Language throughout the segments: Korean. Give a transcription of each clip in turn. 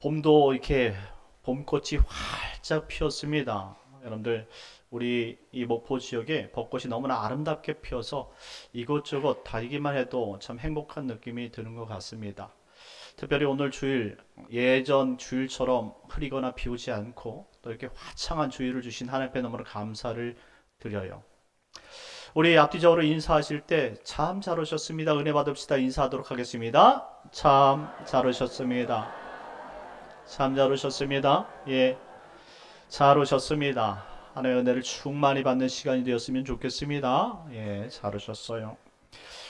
봄도 이렇게 봄꽃이 활짝 피었습니다. 여러분들, 우리 이 목포 지역에 벚꽃이 너무나 아름답게 피어서 이곳저곳 다니기만 해도 참 행복한 느낌이 드는 것 같습니다. 특별히 오늘 주일, 예전 주일처럼 흐리거나 비 오지 않고 또 이렇게 화창한 주일을 주신 하나님께 너무나 감사를 드려요. 우리 앞뒤적으로 인사하실 때 참 잘 오셨습니다. 은혜 받읍시다. 인사하도록 하겠습니다. 참 잘 오셨습니다. 참 잘 오셨습니다. 예, 잘 오셨습니다. 하나님의 은혜를 충만히 받는 시간이 되었으면 좋겠습니다. 예, 잘 오셨어요.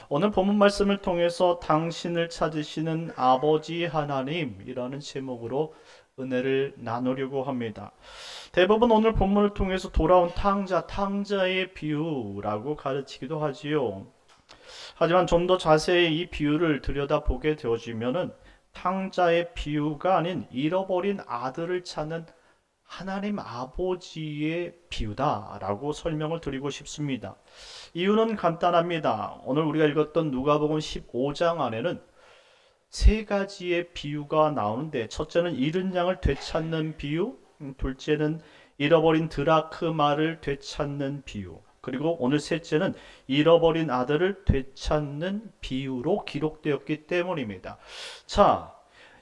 오늘 본문 말씀을 통해서 당신을 찾으시는 아버지 하나님이라는 제목으로 은혜를 나누려고 합니다. 대부분 오늘 본문을 통해서 돌아온 탕자의 비유라고 가르치기도 하지요. 하지만 좀 더 자세히 이 비유를 들여다보게 되어지면은 탕자의 비유가 아닌 잃어버린 아들을 찾는 하나님 아버지의 비유다라고 설명을 드리고 싶습니다. 이유는 간단합니다. 오늘 우리가 읽었던 누가복음 15장 안에는 세 가지의 비유가 나오는데, 첫째는 잃은 양을 되찾는 비유, 둘째는 잃어버린 드라크마를 되찾는 비유, 그리고 오늘 셋째는 잃어버린 아들을 되찾는 비유로 기록되었기 때문입니다. 자,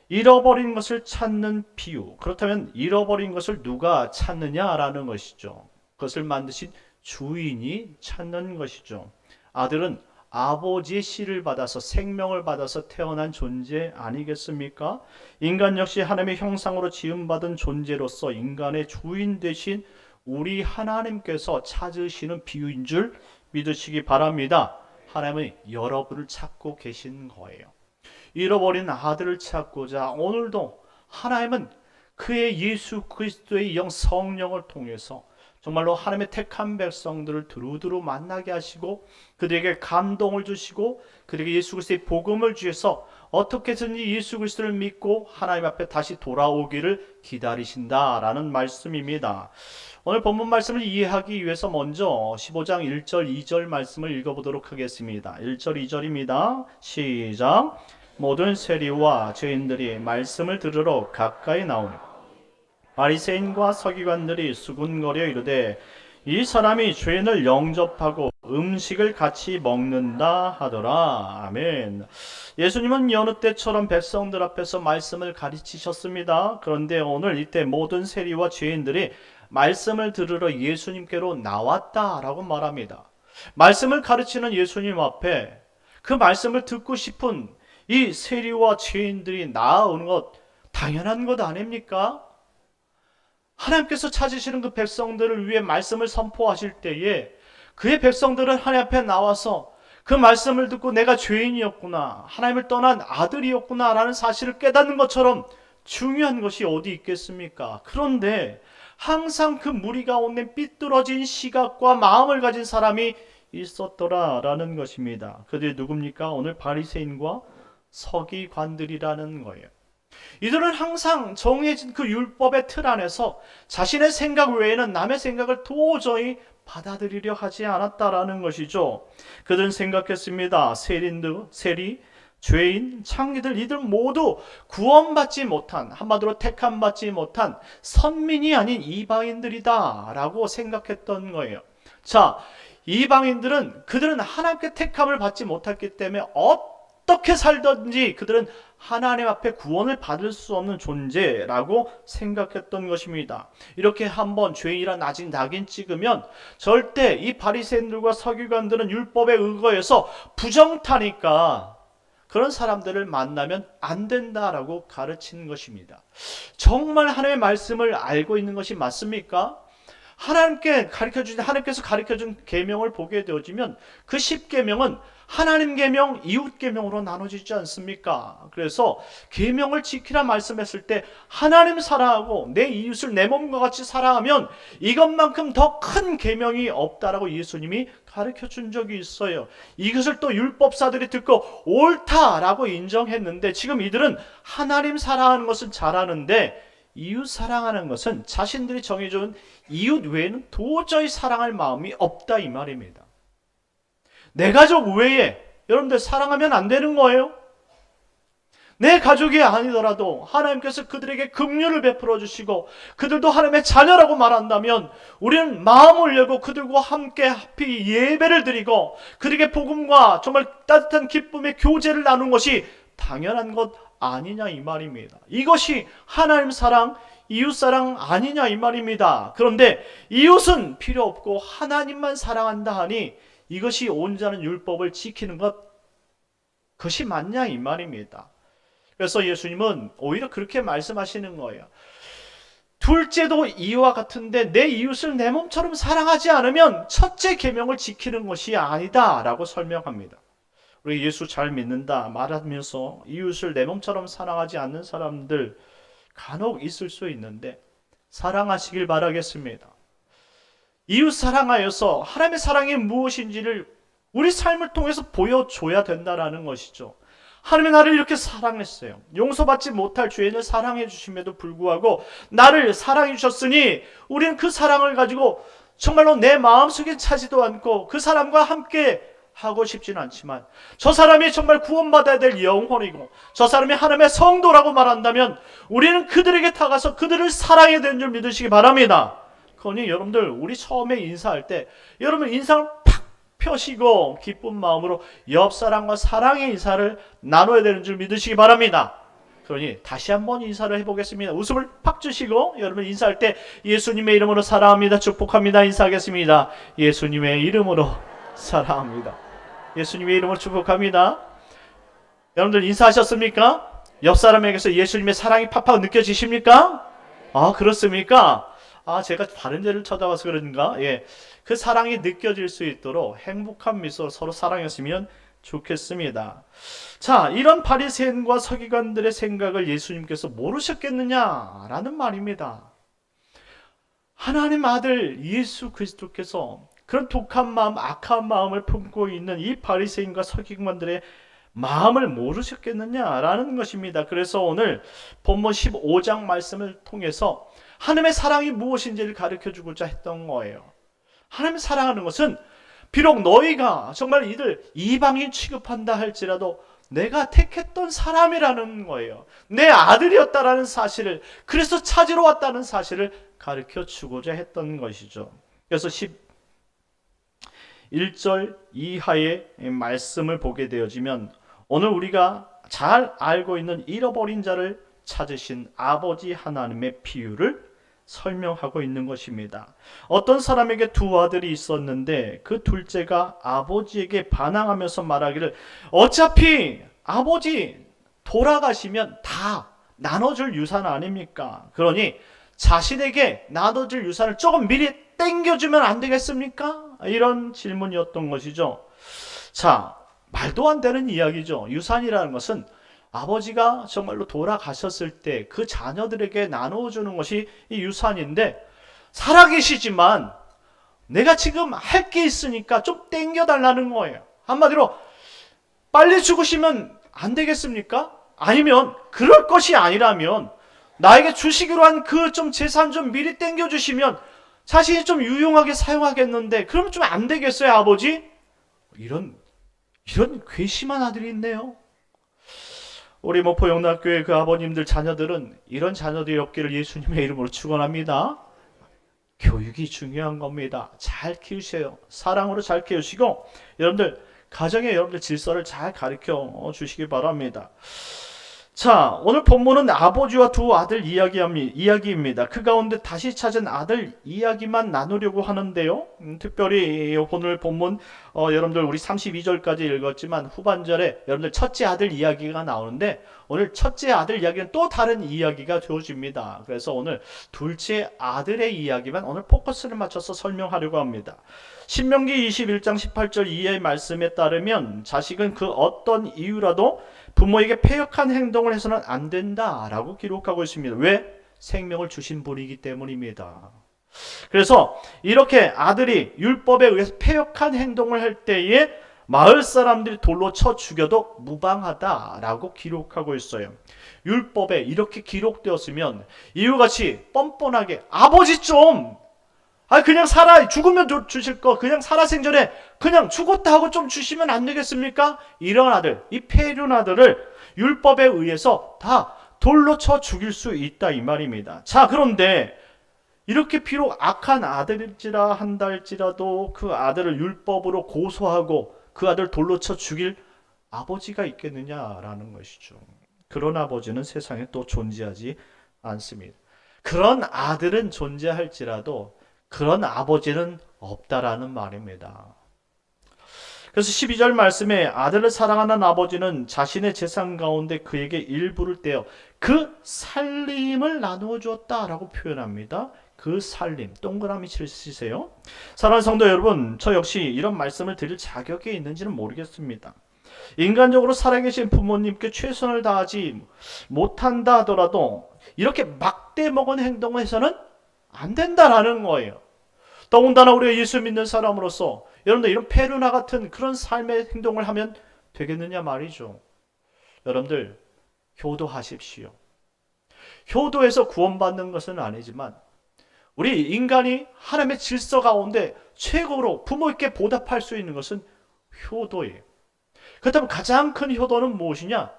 잃어버린 것을 찾는 비유. 그렇다면 잃어버린 것을 누가 찾느냐라는 것이죠. 그것을 만드신 주인이 찾는 것이죠. 아들은 아버지의 씨를 받아서 생명을 받아서 태어난 존재 아니겠습니까? 인간 역시 하나님의 형상으로 지음받은 존재로서 인간의 주인 되신 우리 하나님께서 찾으시는 비유인 줄 믿으시기 바랍니다. 하나님은 여러분을 찾고 계신 거예요. 잃어버린 아들을 찾고자 오늘도 하나님은 그의 예수 그리스도의 영 성령을 통해서 정말로 하나님의 택한 백성들을 두루두루 만나게 하시고 그들에게 감동을 주시고 그들에게 예수 그리스도의 복음을 주셔서 어떻게든지 예수 그리스도를 믿고 하나님 앞에 다시 돌아오기를 기다리신다라는 말씀입니다. 오늘 본문 말씀을 이해하기 위해서 먼저 15장 1절 2절 말씀을 읽어보도록 하겠습니다. 1절 2절입니다. 시작. 모든 세리와 죄인들이 말씀을 들으러 가까이 나오니 바리새인과 서기관들이 수군거려 이르되 이 사람이 죄인을 영접하고 음식을 같이 먹는다 하더라. 아멘. 예수님은 여느 때처럼 백성들 앞에서 말씀을 가르치셨습니다. 그런데 오늘 이때 모든 세리와 죄인들이 말씀을 들으러 예수님께로 나왔다라고 말합니다. 말씀을 가르치는 예수님 앞에 그 말씀을 듣고 싶은 이 세리와 죄인들이 나아오는 것 당연한 것 아닙니까? 하나님께서 찾으시는 그 백성들을 위해 말씀을 선포하실 때에 그의 백성들은 하나님 앞에 나와서 그 말씀을 듣고 내가 죄인이었구나, 하나님을 떠난 아들이었구나 라는 사실을 깨닫는 것처럼 중요한 것이 어디 있겠습니까? 그런데 항상 그 무리 가운데 삐뚤어진 시각과 마음을 가진 사람이 있었더라라는 것입니다. 그들이 누굽니까? 오늘 바리새인과 서기관들이라는 거예요. 이들은 항상 정해진 그 율법의 틀 안에서 자신의 생각 외에는 남의 생각을 도저히 받아들이려 하지 않았다라는 것이죠. 그들은 생각했습니다. 세리, 죄인, 창기들 이들 모두 구원받지 못한, 한마디로 택함받지 못한 선민이 아닌 이방인들이다 라고 생각했던 거예요. 자, 이방인들은 그들은 하나님께 택함을 받지 못했기 때문에 어떻게 살든지 그들은 하나님 앞에 구원을 받을 수 없는 존재라고 생각했던 것입니다. 이렇게 한번 죄인이란 아직 낙인 찍으면 절대 이 바리새인들과 서기관들은 율법에 의거해서 부정타니까 그런 사람들을 만나면 안 된다라고 가르치는 것입니다. 정말 하나님의 말씀을 알고 있는 것이 맞습니까? 하나님께서 가르쳐준 계명을 보게 되어지면 그 10계명은 하나님 계명, 이웃 계명으로 나눠지지 않습니까? 그래서 계명을 지키라 말씀했을 때 하나님 사랑하고 내 이웃을 내 몸과 같이 사랑하면 이것만큼 더 큰 계명이 없다라고 예수님이 가르쳐준 적이 있어요. 이것을 또 율법사들이 듣고 옳다라고 인정했는데 지금 이들은 하나님 사랑하는 것은 잘하는데 이웃 사랑하는 것은 자신들이 정해준 이웃 외에는 도저히 사랑할 마음이 없다 이 말입니다. 내 가족 외에 여러분들 사랑하면 안 되는 거예요? 내 가족이 아니더라도 하나님께서 그들에게 긍휼을 베풀어 주시고 그들도 하나님의 자녀라고 말한다면 우리는 마음을 열고 그들과 함께 하필 예배를 드리고 그들에게 복음과 정말 따뜻한 기쁨의 교제를 나누는 것이 당연한 것 아니냐 이 말입니다. 이것이 하나님 사랑, 이웃 사랑 아니냐 이 말입니다. 그런데 이웃은 필요 없고 하나님만 사랑한다 하니 이것이 온전한 율법을 지키는 그것이 맞냐 이 말입니다. 그래서 예수님은 오히려 그렇게 말씀하시는 거예요. 둘째도 이와 같은데 내 이웃을 내 몸처럼 사랑하지 않으면 첫째 계명을 지키는 것이 아니다 라고 설명합니다. 우리 예수 잘 믿는다 말하면서 이웃을 내 몸처럼 사랑하지 않는 사람들 간혹 있을 수 있는데 사랑하시길 바라겠습니다. 이웃 사랑하여서 하나님의 사랑이 무엇인지를 우리 삶을 통해서 보여줘야 된다는 것이죠. 하나님이 나를 이렇게 사랑했어요. 용서받지 못할 죄인을 사랑해 주심에도 불구하고 나를 사랑해 주셨으니 우리는 그 사랑을 가지고 정말로 내 마음속에 차지도 않고 그 사람과 함께 하고 싶지는 않지만 저 사람이 정말 구원받아야 될 영혼이고 저 사람이 하나님의 성도라고 말한다면 우리는 그들에게 다가서 그들을 사랑해야 되는 줄 믿으시기 바랍니다. 그러니 여러분들 우리 처음에 인사할 때 여러분 인상을 팍 펴시고 기쁜 마음으로 옆 사람과 사랑의 인사를 나눠야 되는 줄 믿으시기 바랍니다. 그러니 다시 한번 인사를 해보겠습니다. 웃음을 팍 주시고 여러분 인사할 때 예수님의 이름으로 사랑합니다, 축복합니다 인사하겠습니다. 예수님의 이름으로 사랑합니다, 예수님의 이름으로 축복합니다. 여러분들 인사하셨습니까? 옆 사람에게서 예수님의 사랑이 팍팍 느껴지십니까? 아 그렇습니까? 아 제가 다른 데를 쳐다봐서 그런가? 예, 그 사랑이 느껴질 수 있도록 행복한 미소 서로 사랑했으면 좋겠습니다. 자, 이런 바리새인과 서기관들의 생각을 예수님께서 모르셨겠느냐라는 말입니다. 하나님 아들 예수 그리스도께서 그런 독한 마음, 악한 마음을 품고 있는 이 바리새인과 서기관들의 마음을 모르셨겠느냐라는 것입니다. 그래서 오늘 본문 15장 말씀을 통해서 하나님의 사랑이 무엇인지를 가르쳐주고자 했던 거예요. 하나님을 사랑하는 것은 비록 너희가 정말 이들 이방인 취급한다 할지라도 내가 택했던 사람이라는 거예요. 내 아들이었다라는 사실을, 그래서 찾으러 왔다는 사실을 가르쳐주고자 했던 것이죠. 그래서 11절 이하의 말씀을 보게 되어지면 오늘 우리가 잘 알고 있는 잃어버린 자를 찾으신 아버지 하나님의 비유를 설명하고 있는 것입니다. 어떤 사람에게 두 아들이 있었는데 그 둘째가 아버지에게 반항하면서 말하기를 어차피 아버지 돌아가시면 다 나눠줄 유산 아닙니까? 그러니 자신에게 나눠줄 유산을 조금 미리 땡겨주면 안 되겠습니까? 이런 질문이었던 것이죠. 자, 말도 안 되는 이야기죠. 유산이라는 것은 아버지가 정말로 돌아가셨을 때 그 자녀들에게 나눠주는 것이 이 유산인데 살아계시지만 내가 지금 할 게 있으니까 좀 땡겨달라는 거예요. 한마디로 빨리 죽으시면 안 되겠습니까? 아니면 그럴 것이 아니라면 나에게 주시기로 한 그 좀 재산 좀 미리 땡겨주시면 자신이 좀 유용하게 사용하겠는데 그러면 좀 안 되겠어요 아버지? 이런 괘씸한 아들이 있네요. 우리 목포 영락교회 그 아버님들 자녀들은 이런 자녀들이 없기를 예수님의 이름으로 축원합니다. 교육이 중요한 겁니다. 잘 키우세요. 사랑으로 잘 키우시고 여러분들 가정에 여러분들 질서를 잘 가르쳐 주시기 바랍니다. 자, 오늘 본문은 아버지와 두 아들 이야기입니다. 그 가운데 다시 찾은 아들 이야기만 나누려고 하는데요. 특별히 오늘 본문 여러분들 우리 32절까지 읽었지만 후반절에 여러분들 첫째 아들 이야기가 나오는데 오늘 첫째 아들 이야기는 또 다른 이야기가 되어집니다. 그래서 오늘 둘째 아들의 이야기만 오늘 포커스를 맞춰서 설명하려고 합니다. 신명기 21장 18절 이하의 말씀에 따르면 자식은 그 어떤 이유라도 부모에게 패역한 행동을 해서는 안 된다라고 기록하고 있습니다. 왜? 생명을 주신 분이기 때문입니다. 그래서 이렇게 아들이 율법에 의해서 패역한 행동을 할 때에 마을 사람들이 돌로 쳐 죽여도 무방하다라고 기록하고 있어요. 율법에 이렇게 기록되었으면 이유같이 뻔뻔하게 아버지 좀 그냥 살아 죽으면 주실 거 그냥 살아생전에 그냥 죽었다 하고 좀 주시면 안 되겠습니까? 이런 아들, 이 폐륜 아들을 율법에 의해서 다 돌로 쳐 죽일 수 있다 이 말입니다. 자, 그런데 이렇게 비록 악한 아들일지라 한다 할지라도 그 아들을 율법으로 고소하고 그 아들 돌로 쳐 죽일 아버지가 있겠느냐라는 것이죠. 그런 아버지는 세상에 또 존재하지 않습니다. 그런 아들은 존재할지라도 그런 아버지는 없다라는 말입니다. 그래서 12절 말씀에 아들을 사랑하는 아버지는 자신의 재산 가운데 그에게 일부를 떼어 그 살림을 나누어 주었다라고 표현합니다. 그 살림, 동그라미 치세요. 사랑하는 성도 여러분, 저 역시 이런 말씀을 드릴 자격이 있는지는 모르겠습니다. 인간적으로 살아계신 부모님께 최선을 다하지 못한다 하더라도 이렇게 막대먹은 행동을 해서는 안 된다라는 거예요. 더군다나 우리가 예수 믿는 사람으로서 여러분들 이런 페루나 같은 그런 삶의 행동을 하면 되겠느냐 말이죠. 여러분들 효도하십시오. 효도해서 구원받는 것은 아니지만 우리 인간이 하나님의 질서 가운데 최고로 부모에게 보답할 수 있는 것은 효도예요. 그렇다면 가장 큰 효도는 무엇이냐?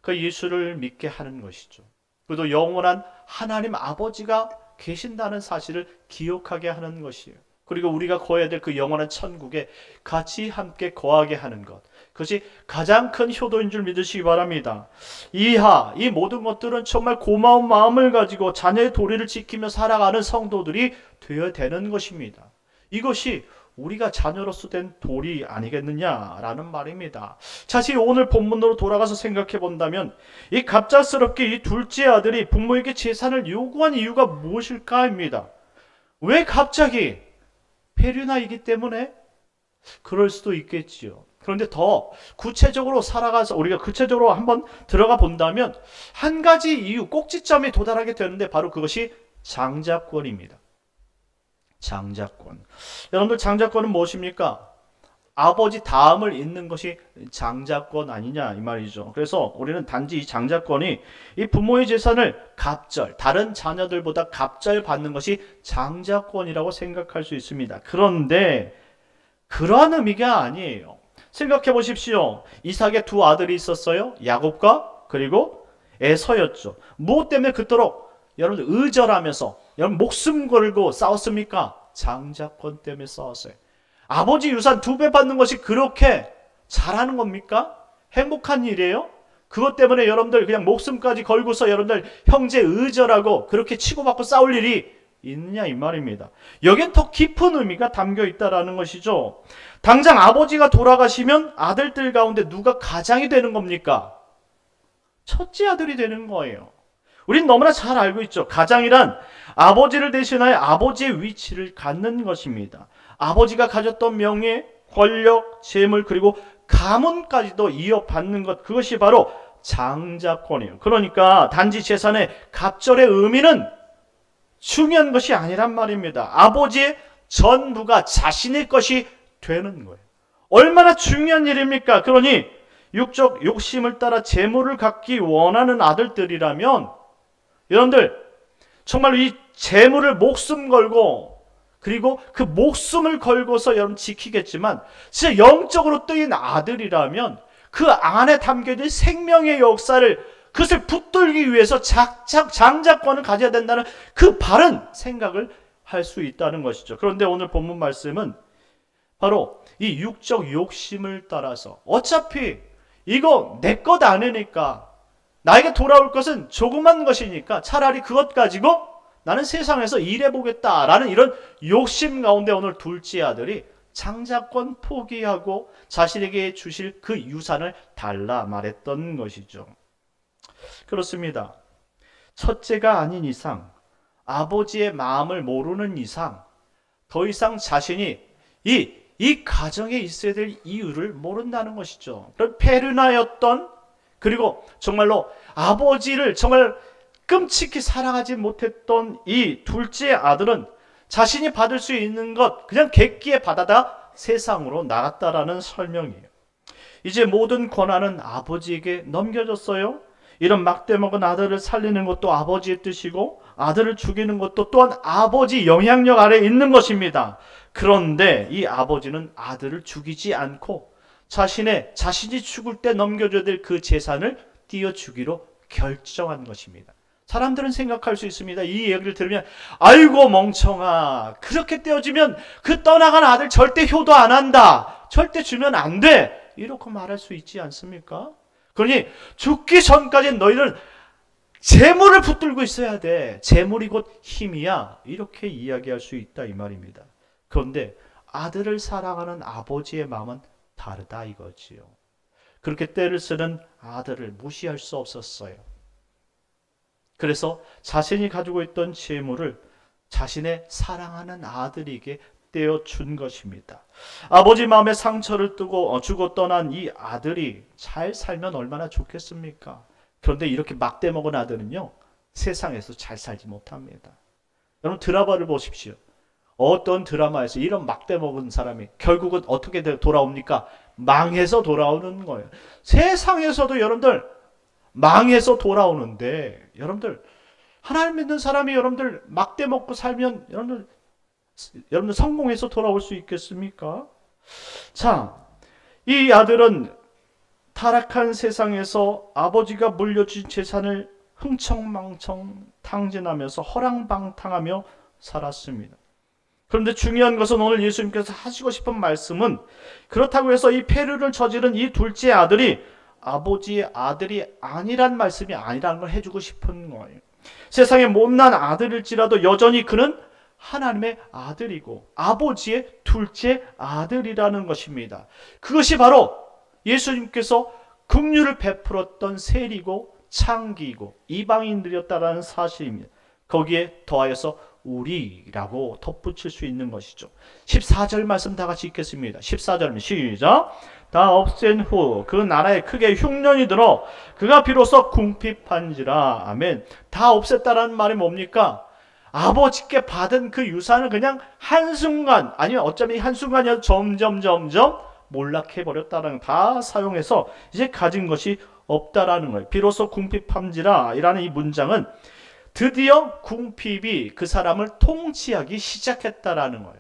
그 예수를 믿게 하는 것이죠. 그리고 영원한 하나님 아버지가 계신다는 사실을 기억하게 하는 것이에요. 그리고 우리가 거해야 될 그 영원한 천국에 같이 함께 거하게 하는 것. 그것이 가장 큰 효도인 줄 믿으시기 바랍니다. 이 모든 것들은 정말 고마운 마음을 가지고 자녀의 도리를 지키며 살아가는 성도들이 되어야 되는 것입니다. 이것이 우리가 자녀로서 된 도리 아니겠느냐라는 말입니다. 자세히 오늘 본문으로 돌아가서 생각해 본다면 이 갑작스럽게 이 둘째 아들이 부모에게 재산을 요구한 이유가 무엇일까입니다. 왜 갑자기? 페류나이기 때문에? 그럴 수도 있겠지요. 그런데 더 구체적으로 살아가서 우리가 구체적으로 한번 들어가 본다면 한 가지 이유, 꼭지점에 도달하게 되는데 바로 그것이 장자권입니다. 장자권. 여러분들 장자권은 무엇입니까? 아버지 다음을 잇는 것이 장자권 아니냐 이 말이죠. 그래서 우리는 단지 이 장자권이 이 부모의 재산을 갑절, 다른 자녀들보다 갑절 받는 것이 장자권이라고 생각할 수 있습니다. 그런데 그러한 의미가 아니에요. 생각해 보십시오. 이삭의 두 아들이 있었어요. 야곱과 그리고 에서였죠. 무엇 때문에 그토록 여러분들 의절하면서 여러분 목숨 걸고 싸웠습니까? 장자권 때문에 싸웠어요. 아버지 유산 2배 받는 것이 그렇게 잘하는 겁니까? 행복한 일이에요? 그것 때문에 여러분들 그냥 목숨까지 걸고서 여러분들 형제 의절하고 그렇게 치고받고 싸울 일이 있느냐 이 말입니다. 여긴 더 깊은 의미가 담겨 있다라는 것이죠. 당장 아버지가 돌아가시면 아들들 가운데 누가 가장이 되는 겁니까? 첫째 아들이 되는 거예요. 우린 너무나 잘 알고 있죠. 가장이란 아버지를 대신하여 아버지의 위치를 갖는 것입니다. 아버지가 가졌던 명예, 권력, 재물 그리고 가문까지도 이어받는 것, 그것이 바로 장자권이에요. 그러니까 단지 재산의 갑절의 의미는 중요한 것이 아니란 말입니다. 아버지의 전부가 자신의 것이 되는 거예요. 얼마나 중요한 일입니까? 그러니 육적 욕심을 따라 재물을 갖기 원하는 아들들이라면 여러분들 정말 이 재물을 목숨 걸고 그리고 그 목숨을 걸고서 여러분 지키겠지만 진짜 영적으로 뜨인 아들이라면 그 안에 담겨진 생명의 역사를 그것을 붙들기 위해서 장자권을 가져야 된다는 그 바른 생각을 할 수 있다는 것이죠. 그런데 오늘 본문 말씀은 바로 이 육적 욕심을 따라서 어차피 이거 내 것 아니니까 나에게 돌아올 것은 조그만 것이니까 차라리 그것 가지고 나는 세상에서 일해보겠다라는 이런 욕심 가운데 오늘 둘째 아들이 장자권 포기하고 자신에게 주실 그 유산을 달라 말했던 것이죠. 그렇습니다. 첫째가 아닌 이상, 아버지의 마음을 모르는 이상 더 이상 자신이 이 가정에 있어야 될 이유를 모른다는 것이죠. 그런 페르나였던 그리고 정말로 아버지를 정말 끔찍히 사랑하지 못했던 이 둘째 아들은 자신이 받을 수 있는 것 그냥 객기에 받아다 세상으로 나갔다라는 설명이에요. 이제 모든 권한은 아버지에게 넘겨졌어요. 이런 막대먹은 아들을 살리는 것도 아버지의 뜻이고 아들을 죽이는 것도 또한 아버지 영향력 아래에 있는 것입니다. 그런데 이 아버지는 아들을 죽이지 않고 자신이 죽을 때 넘겨줘야 될 그 재산을 띄워주기로 결정한 것입니다. 사람들은 생각할 수 있습니다. 이 얘기를 들으면 아이고 멍청아, 그렇게 떼어주면 그 떠나간 아들 절대 효도 안 한다, 절대 주면 안 돼, 이렇게 말할 수 있지 않습니까? 그러니 죽기 전까지 너희는 재물을 붙들고 있어야 돼. 재물이 곧 힘이야. 이렇게 이야기할 수 있다 이 말입니다. 그런데 아들을 사랑하는 아버지의 마음은 다르다 이거지요. 그렇게 때를 쓰는 아들을 무시할 수 없었어요. 그래서 자신이 가지고 있던 재물을 자신의 사랑하는 아들에게 떼어준 것입니다. 아버지 마음에 상처를 주고 떠난 이 아들이 잘 살면 얼마나 좋겠습니까? 그런데 이렇게 막대 먹은 아들은요, 세상에서 잘 살지 못합니다. 여러분 드라마를 보십시오. 어떤 드라마에서 이런 막대 먹은 사람이 결국은 어떻게 돌아옵니까? 망해서 돌아오는 거예요. 세상에서도 여러분들 망해서 돌아오는데, 여러분들 하나님 믿는 사람이 여러분들 막대 먹고 살면 여러분들 성공해서 돌아올 수 있겠습니까? 자, 이 아들은 타락한 세상에서 아버지가 물려준 재산을 흥청망청 탕진하면서 허랑방탕하며 살았습니다. 그런데 중요한 것은 오늘 예수님께서 하시고 싶은 말씀은, 그렇다고 해서 이 폐륜을 저지른 이 둘째 아들이 아버지의 아들이 아니란 말씀이 아니라는 걸 해주고 싶은 거예요. 세상에 못난 아들일지라도 여전히 그는 하나님의 아들이고 아버지의 둘째 아들이라는 것입니다. 그것이 바로 예수님께서 긍휼을 베풀었던 세리고 창기이고 이방인들이었다라는 사실입니다. 거기에 더하여서 우리라고 덧붙일 수 있는 것이죠. 14절 말씀 다 같이 읽겠습니다. 14절입니다. 시작. 다 없앤 후 그 나라에 크게 흉년이 들어 그가 비로소 궁핍한지라. 아멘. 다 없앴다라는 말이 뭡니까? 아버지께 받은 그 유산을 그냥 한순간, 아니면 어쩌면 한순간이라도 점점 몰락해버렸다는, 다 사용해서 이제 가진 것이 없다라는 거예요. 비로소 궁핍함지라 이라는 이 문장은 드디어 궁핍이 그 사람을 통치하기 시작했다라는 거예요.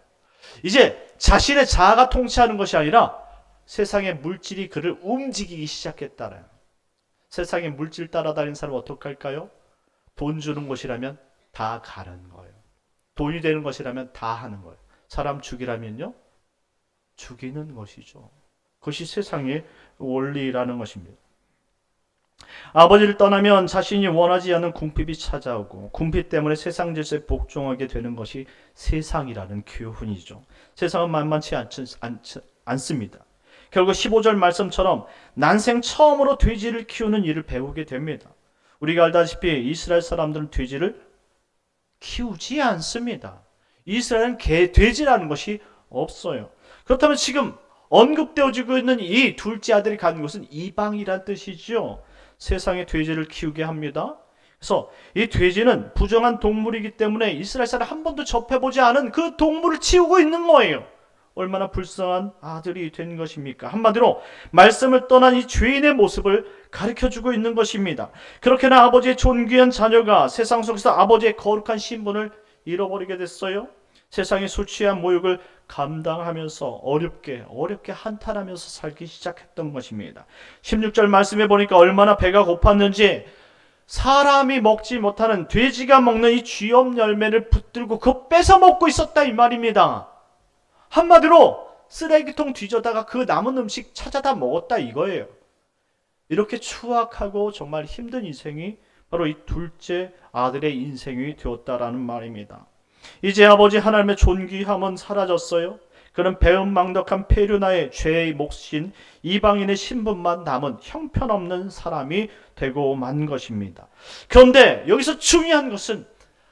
이제 자신의 자아가 통치하는 것이 아니라 세상의 물질이 그를 움직이기 시작했다는 거예요. 세상의 물질 따라다니는 사람은 어떻게 할까요? 돈 주는 것이라면 다 가는 거예요. 돈이 되는 것이라면 다 하는 거예요. 사람 죽이라면요, 죽이는 것이죠. 그것이 세상의 원리라는 것입니다. 아버지를 떠나면 자신이 원하지 않는 궁핍이 찾아오고, 궁핍 때문에 세상 질서에 복종하게 되는 것이 세상이라는 교훈이죠. 세상은 만만치 않습니다. 결국 15절 말씀처럼 난생 처음으로 돼지를 키우는 일을 배우게 됩니다. 우리가 알다시피 이스라엘 사람들은 돼지를 키우지 않습니다. 이스라엘은 돼지라는 것이 없어요. 그렇다면 지금 언급되어지고 있는 이 둘째 아들이 가는 곳은 이방이란 뜻이죠. 세상에 돼지를 키우게 합니다. 그래서 이 돼지는 부정한 동물이기 때문에 이스라엘 사람 한 번도 접해보지 않은 그 동물을 치우고 있는 거예요. 얼마나 불쌍한 아들이 된 것입니까? 한마디로 말씀을 떠난 이 죄인의 모습을 가르쳐주고 있는 것입니다. 그렇게나 아버지의 존귀한 자녀가 세상 속에서 아버지의 거룩한 신분을 잃어버리게 됐어요. 세상의 술 취한 모욕을 감당하면서 어렵게 한탄하면서 살기 시작했던 것입니다. 16절 말씀해 보니까 얼마나 배가 고팠는지 사람이 먹지 못하는 돼지가 먹는 이 쥐엄 열매를 붙들고 그거 뺏어 먹고 있었다 이 말입니다. 한마디로 쓰레기통 뒤져다가 그 남은 음식 찾아다 먹었다 이거예요. 이렇게 추악하고 정말 힘든 인생이 바로 이 둘째 아들의 인생이 되었다라는 말입니다. 이제 아버지 하나님의 존귀함은 사라졌어요. 그는 배은망덕한 폐륜아의 죄의 몫인 이방인의 신분만 남은 형편없는 사람이 되고 만 것입니다. 그런데 여기서 중요한 것은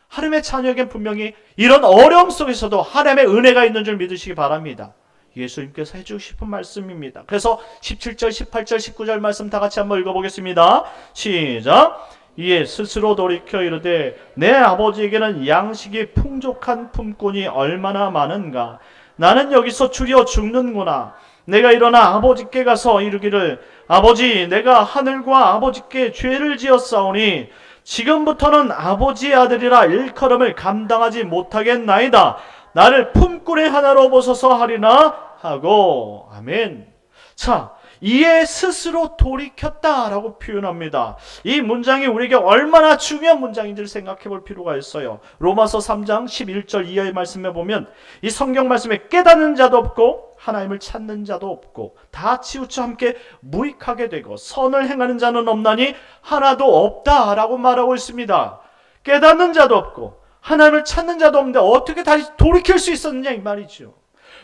하나님의 자녀에겐 분명히 이런 어려움 속에서도 하나님의 은혜가 있는 줄 믿으시기 바랍니다. 예수님께서 해주고 싶은 말씀입니다. 그래서 17절, 18절, 19절 말씀 다 같이 한번 읽어보겠습니다. 시작. 이에 스스로 돌이켜 이르되 내 아버지에게는 양식이 풍족한 품꾼이 얼마나 많은가. 나는 여기서 줄여 죽는구나. 내가 일어나 아버지께 가서 이르기를 아버지, 내가 하늘과 아버지께 죄를 지었사오니 지금부터는 아버지의 아들이라 일컬음을 감당하지 못하겠나이다. 나를 품꾼의 하나로 보소서 하리나 하고. 아멘. 자, 이에 스스로 돌이켰다라고 표현합니다. 이 문장이 우리에게 얼마나 중요한 문장인지를 생각해 볼 필요가 있어요. 로마서 3장 11절 이하의 말씀에 보면 이 성경 말씀에 깨닫는 자도 없고 하나님을 찾는 자도 없고 다 치우쳐 함께 무익하게 되고 선을 행하는 자는 없나니 하나도 없다라고 말하고 있습니다. 깨닫는 자도 없고 하나님을 찾는 자도 없는데 어떻게 다시 돌이킬 수 있었느냐 이 말이죠.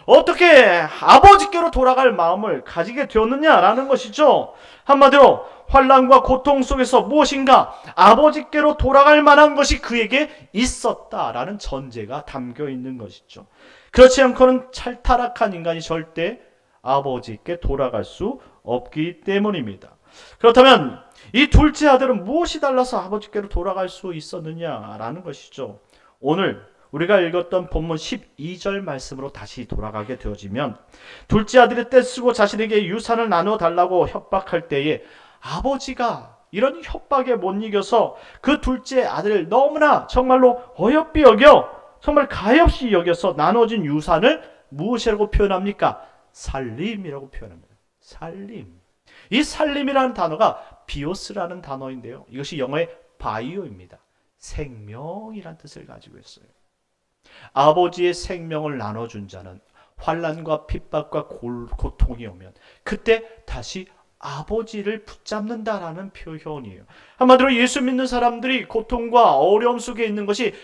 어떻게 아버지께로 돌아갈 마음을 가지게 되었느냐라는 것이죠. 한마디로 환난과 고통 속에서 무엇인가 아버지께로 돌아갈 만한 것이 그에게 있었다라는 전제가 담겨 있는 것이죠. 그렇지 않고는 찰타락한 인간이 절대 아버지께 돌아갈 수 없기 때문입니다. 그렇다면 이 둘째 아들은 무엇이 달라서 아버지께로 돌아갈 수 있었느냐라는 것이죠. 오늘 우리가 읽었던 본문 12절 말씀으로 다시 돌아가게 되어지면 둘째 아들이 떼쓰고 자신에게 유산을 나누어 달라고 협박할 때에 아버지가 이런 협박에 못 이겨서 그 둘째 아들을 너무나 정말로 어여삐 여겨 정말 가엾이 여겨서 나눠진 유산을 무엇이라고 표현합니까? 살림이라고 표현합니다. 살림. 이 살림이라는 단어가 비오스라는 단어인데요. 이것이 영어의 바이오입니다. 생명이란 뜻을 가지고 있어요. 아버지의 생명을 나눠준 자는 환난과 핍박과 고통이 오면 그때 다시 아버지를 붙잡는다라는 표현이에요. 한마디로 예수 믿는 사람들이 고통과 어려움 속에 있는 것이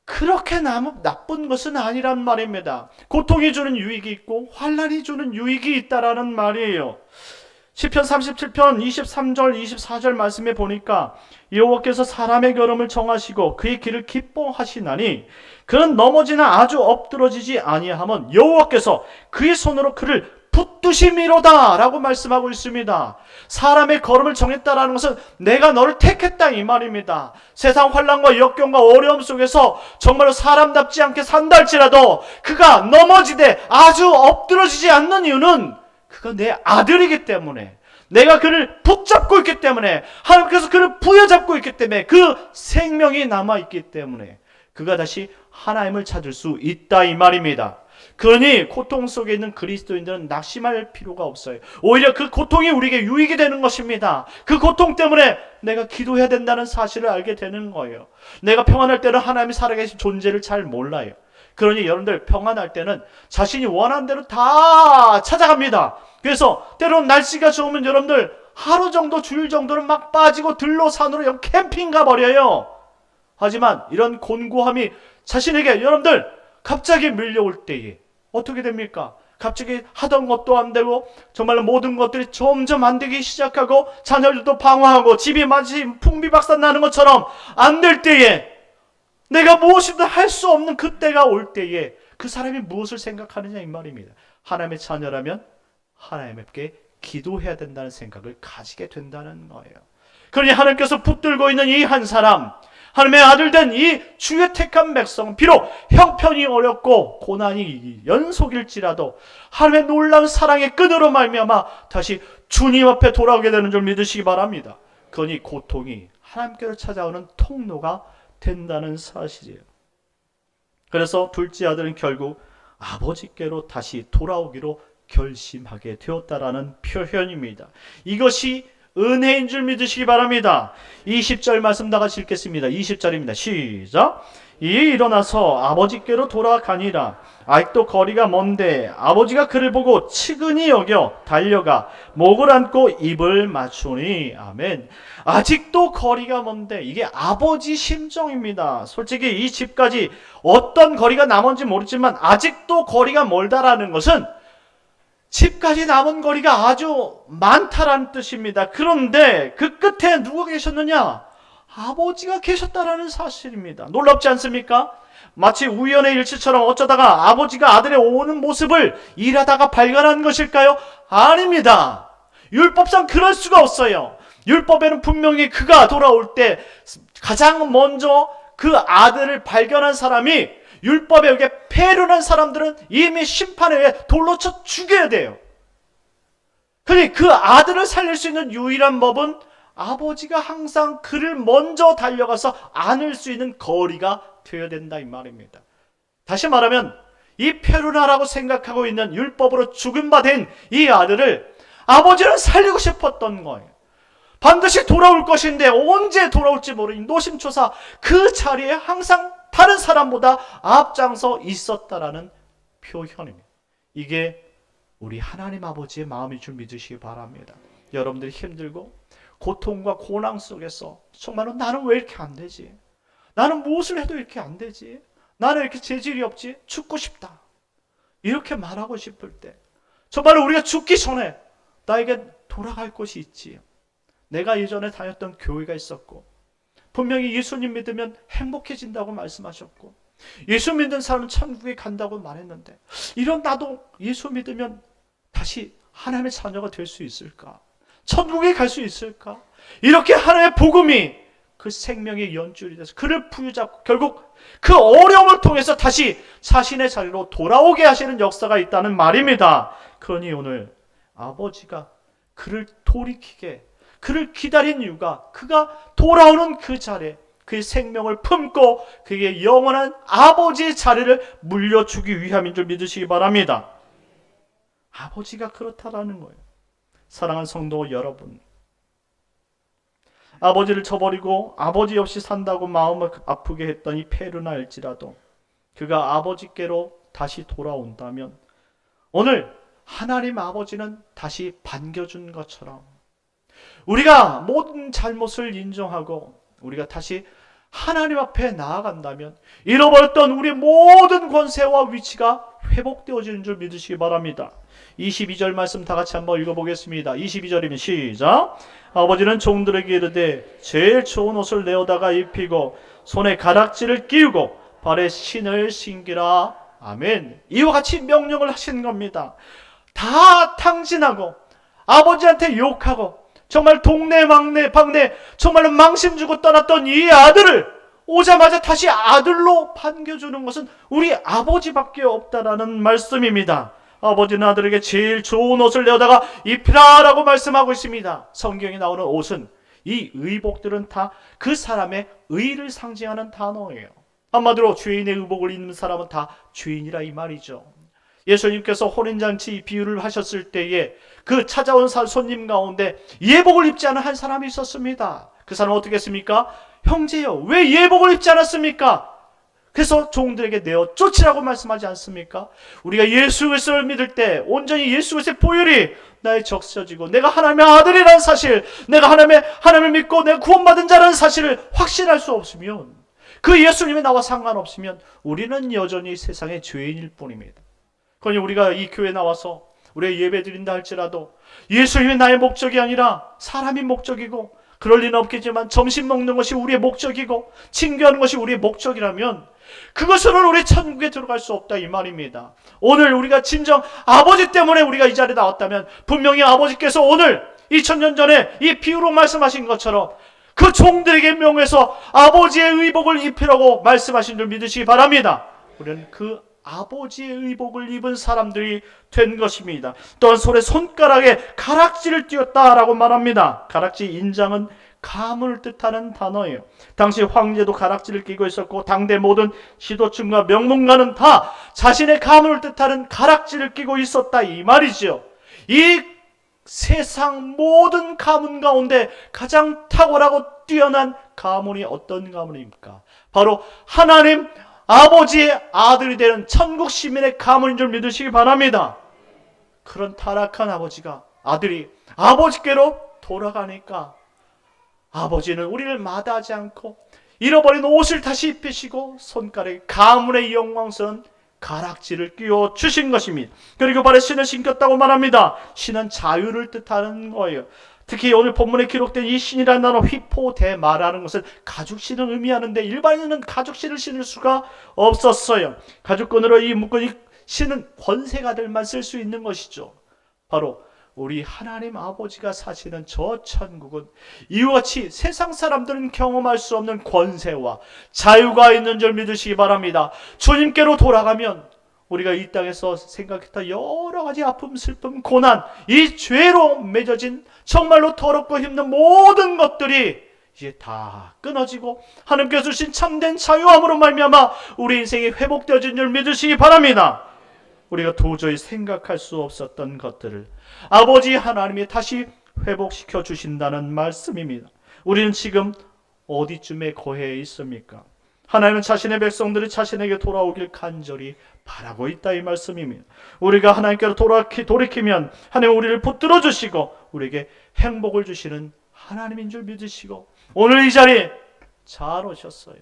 그렇게 나쁜 것은 아니란 말입니다. 고통이 주는 유익이 있고 환난이 주는 유익이 있다라는 말이에요. 시편 37편 23절 24절 말씀에 보니까 여호와께서 사람의 걸음을 정하시고 그의 길을 기뻐하시나니 그는 넘어지나 아주 엎드러지지 아니하면 여호와께서 그의 손으로 그를 붙드심이로다 라고 말씀하고 있습니다. 사람의 걸음을 정했다라는 것은 내가 너를 택했다 이 말입니다. 세상 환난과 역경과 어려움 속에서 정말로 사람답지 않게 산다 할지라도 그가 넘어지되 아주 엎드러지지 않는 이유는 그가 내 아들이기 때문에 내가 그를 붙잡고 있기 때문에 하나님께서 그를 부여잡고 있기 때문에 그 생명이 남아있기 때문에 그가 다시 하나님을 찾을 수 있다 이 말입니다. 그러니 고통 속에 있는 그리스도인들은 낙심할 필요가 없어요. 오히려 그 고통이 우리에게 유익이 되는 것입니다. 그 고통 때문에 내가 기도해야 된다는 사실을 알게 되는 거예요. 내가 평안할 때는 하나님이 살아계신 존재를 잘 몰라요. 그러니 여러분들 평안할 때는 자신이 원하는 대로 다 찾아갑니다. 그래서 때로는 날씨가 좋으면 여러분들 하루 정도 주일 정도는 막 빠지고 들로 산으로 캠핑 가버려요. 하지만 이런 곤고함이 자신에게 여러분들 갑자기 밀려올 때에 어떻게 됩니까? 갑자기 하던 것도 안 되고 정말로 모든 것들이 점점 안 되기 시작하고 자녀들도 방황하고 집이 마치 풍비박산 나는 것처럼 안 될 때에 내가 무엇이든 할 수 없는 그때가 올 때에 그 사람이 무엇을 생각하느냐 이 말입니다. 하나님의 자녀라면 하나님께 기도해야 된다는 생각을 가지게 된다는 거예요. 그러니 하나님께서 붙들고 있는 이 한 사람, 하나님의 아들 된 이 주의 택한 백성은 비록 형편이 어렵고 고난이 연속일지라도 하나님의 놀라운 사랑의 끈으로 말미암아 다시 주님 앞에 돌아오게 되는 줄 믿으시기 바랍니다. 그러니 고통이 하나님께로 찾아오는 통로가 된다는 사실이에요. 그래서 둘째 아들은 결국 아버지께로 다시 돌아오기로 결심하게 되었다라는 표현입니다. 이것이 은혜인 줄 믿으시기 바랍니다. 20절 말씀 다 같이 읽겠습니다. 20절입니다. 시작. 이에 일어나서 아버지께로 돌아가니라. 아직도 거리가 먼데 아버지가 그를 보고 측은히 여겨 달려가 목을 안고 입을 맞추니. 아멘. 아직도 거리가 먼데 이게 아버지 심정입니다. 솔직히 이 집까지 어떤 거리가 남은지 모르지만 아직도 거리가 멀다라는 것은 집까지 남은 거리가 아주 많다라는 뜻입니다. 그런데 그 끝에 누가 계셨느냐? 아버지가 계셨다라는 사실입니다. 놀랍지 않습니까? 마치 우연의 일치처럼 어쩌다가 아버지가 아들의 오는 모습을 일하다가 발견한 것일까요? 아닙니다. 율법상 그럴 수가 없어요. 율법에는 분명히 그가 돌아올 때 가장 먼저 그 아들을 발견한 사람이 율법에 의해 폐륜한 사람들은 이미 심판에 의해 돌로 쳐 죽여야 돼요. 그러니 그 아들을 살릴 수 있는 유일한 법은 아버지가 항상 그를 먼저 달려가서 안을 수 있는 거리가 되어야 된다 이 말입니다. 다시 말하면 이 폐륜하라고 생각하고 있는 율법으로 죽은 바 된 이 아들을 아버지는 살리고 싶었던 거예요. 반드시 돌아올 것인데 언제 돌아올지 모르니 노심초사 그 자리에 항상 다른 사람보다 앞장서 있었다라는 표현입니다. 이게 우리 하나님 아버지의 마음인 줄 믿으시기 바랍니다. 여러분들이 힘들고 고통과 고난 속에서 정말로 나는 왜 이렇게 안 되지? 나는 무엇을 해도 이렇게 안 되지? 나는 이렇게 재질이 없지? 죽고 싶다. 이렇게 말하고 싶을 때 정말로 우리가 죽기 전에 나에게 돌아갈 곳이 있지. 내가 예전에 다녔던 교회가 있었고 분명히 예수님 믿으면 행복해진다고 말씀하셨고 예수 믿는 사람은 천국에 간다고 말했는데 이런 나도 예수 믿으면 다시 하나님의 자녀가 될 수 있을까? 천국에 갈 수 있을까? 이렇게 하나님의 복음이 그 생명의 연줄이 돼서 그를 부여잡고 결국 그 어려움을 통해서 다시 자신의 자리로 돌아오게 하시는 역사가 있다는 말입니다. 그러니 오늘 아버지가 그를 돌이키게 그를 기다린 이유가 그가 돌아오는 그 자리에 그의 생명을 품고 그에게 영원한 아버지의 자리를 물려주기 위함인 줄 믿으시기 바랍니다. 아버지가 그렇다라는 거예요. 사랑하는 성도 여러분, 아버지를 저버리고 아버지 없이 산다고 마음을 아프게 했던 이 페르나일지라도 그가 아버지께로 다시 돌아온다면 오늘 하나님 아버지는 다시 반겨준 것처럼 우리가 모든 잘못을 인정하고 우리가 다시 하나님 앞에 나아간다면 잃어버렸던 우리 모든 권세와 위치가 회복되어지는 줄 믿으시기 바랍니다. 22절 말씀 다 같이 한번 읽어보겠습니다. 22절이면 시작. 아버지는 종들에게 이르되 제일 좋은 옷을 내어다가 입히고 손에 가락지를 끼우고 발에 신을 신기라. 아멘. 이와 같이 명령을 하신 겁니다. 다 탕진하고 아버지한테 욕하고 정말 동네 막내 방네 정말로 망신 주고 떠났던 이 아들을 오자마자 다시 아들로 반겨주는 것은 우리 아버지밖에 없다라는 말씀입니다. 아버지는 아들에게 제일 좋은 옷을 내어다가 입히라라고 말씀하고 있습니다. 성경에 나오는 옷은 이 의복들은 다 그 사람의 의를 상징하는 단어예요. 한마디로 죄인의 의복을 입는 사람은 다 죄인이라 이 말이죠. 예수님께서 혼인잔치 비유를 하셨을 때에 그 찾아온 손님 가운데 예복을 입지 않은 한 사람이 있었습니다. 그 사람은 어떻게 했습니까? 형제여, 왜 예복을 입지 않았습니까? 그래서 종들에게 내어 쫓으라고 말씀하지 않습니까? 우리가 예수 그리스도를 믿을 때 온전히 예수 그리스도의 보혈이 나의 적셔지고 내가 하나님의 아들이라는 사실, 내가 하나님을 믿고 내가 구원받은 자라는 사실을 확신할 수 없으면 그 예수님이 나와 상관없으면 우리는 여전히 세상의 죄인일 뿐입니다. 그러니 우리가 이 교회에 나와서 우리가 예배 드린다 할지라도 예수님이 나의 목적이 아니라 사람이 목적이고 그럴 리는 없겠지만 점심 먹는 것이 우리의 목적이고 친교하는 것이 우리의 목적이라면 그것으로는 우리 천국에 들어갈 수 없다 이 말입니다. 오늘 우리가 진정 아버지 때문에 우리가 이 자리에 나왔다면 분명히 아버지께서 오늘 2000년 전에 이 비유로 말씀하신 것처럼 그 종들에게 명해서 아버지의 의복을 입히라고 말씀하신 줄 믿으시기 바랍니다. 우리는 그 아버지의 의복을 입은 사람들이 된 것입니다. 또한 손에 손가락에 가락지를 띄웠다라고 말합니다. 가락지 인장은 가문을 뜻하는 단어예요. 당시 황제도 가락지를 끼고 있었고 당대 모든 지도층과 명문가는 다 자신의 가문을 뜻하는 가락지를 끼고 있었다 이 말이죠. 이 세상 모든 가문 가운데 가장 탁월하고 뛰어난 가문이 어떤 가문입니까? 바로 하나님 아버지의 아들이 되는 천국 시민의 가문인 줄 믿으시기 바랍니다. 그런 타락한 아들이 아버지께로 돌아가니까 아버지는 우리를 마다하지 않고 잃어버린 옷을 다시 입히시고 손가락에 가문의 영광스러운 가락지를 끼워 주신 것입니다. 그리고 발에 신을 신겼다고 말합니다. 신은 자유를 뜻하는 거예요. 특히 오늘 본문에 기록된 이 신이라는 단어 휘포데마라는 것은 가죽신을 의미하는데 일반인은 가죽신을 신을 수가 없었어요. 가죽끈으로 이 묶은 이 신은 권세가들만 쓸 수 있는 것이죠. 바로 우리 하나님 아버지가 사시는 저 천국은 이와 같이 세상 사람들은 경험할 수 없는 권세와 자유가 있는 줄 믿으시기 바랍니다. 주님께로 돌아가면 우리가 이 땅에서 생각했던 여러 가지 아픔, 슬픔, 고난, 이 죄로 맺어진 정말로 더럽고 힘든 모든 것들이 이제 다 끊어지고 하나님께서 주신 참된 자유함으로 말미암아 우리 인생이 회복되어진 줄 믿으시기 바랍니다. 우리가 도저히 생각할 수 없었던 것들을 아버지 하나님이 다시 회복시켜 주신다는 말씀입니다. 우리는 지금 어디쯤에 거해 있습니까? 하나님은 자신의 백성들이 자신에게 돌아오길 간절히 바라고 있다 이 말씀입니다. 우리가 하나님께로 돌이키면 하나님 우리를 붙들어 주시고 우리에게 행복을 주시는 하나님인 줄 믿으시고, 오늘 이 자리에 잘 오셨어요.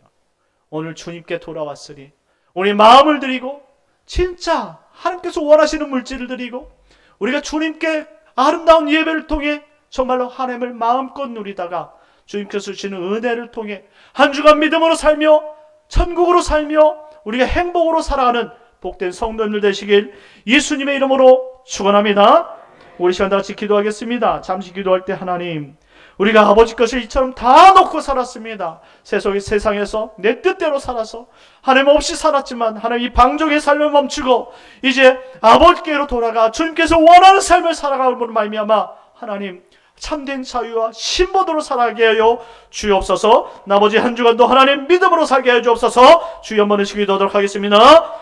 오늘 주님께 돌아왔으니 우리 마음을 드리고 진짜 하나님께서 원하시는 물질을 드리고 우리가 주님께 아름다운 예배를 통해 정말로 하나님을 마음껏 누리다가 주님께서 주시는 은혜를 통해 한 주간 믿음으로 살며 천국으로 살며 우리가 행복으로 살아가는 복된 성도들 되시길 예수님의 이름으로 축원합니다. 우리 시간 다 같이 기도하겠습니다. 잠시 기도할 때 하나님, 우리가 아버지 것을 이처럼 다 놓고 살았습니다. 세상에서 내 뜻대로 살아서 하나님 없이 살았지만 하나님 이 방종의 삶을 멈추고 이제 아버지께로 돌아가 주님께서 원하는 삶을 살아가므로 말미암아 하나님 참된 자유와 신보도로 살아가게 하여 주옵소서. 나머지 한 주간도 하나님 믿음으로 살게 하여 주옵소서. 주여 한번 기도하도록 하겠습니다.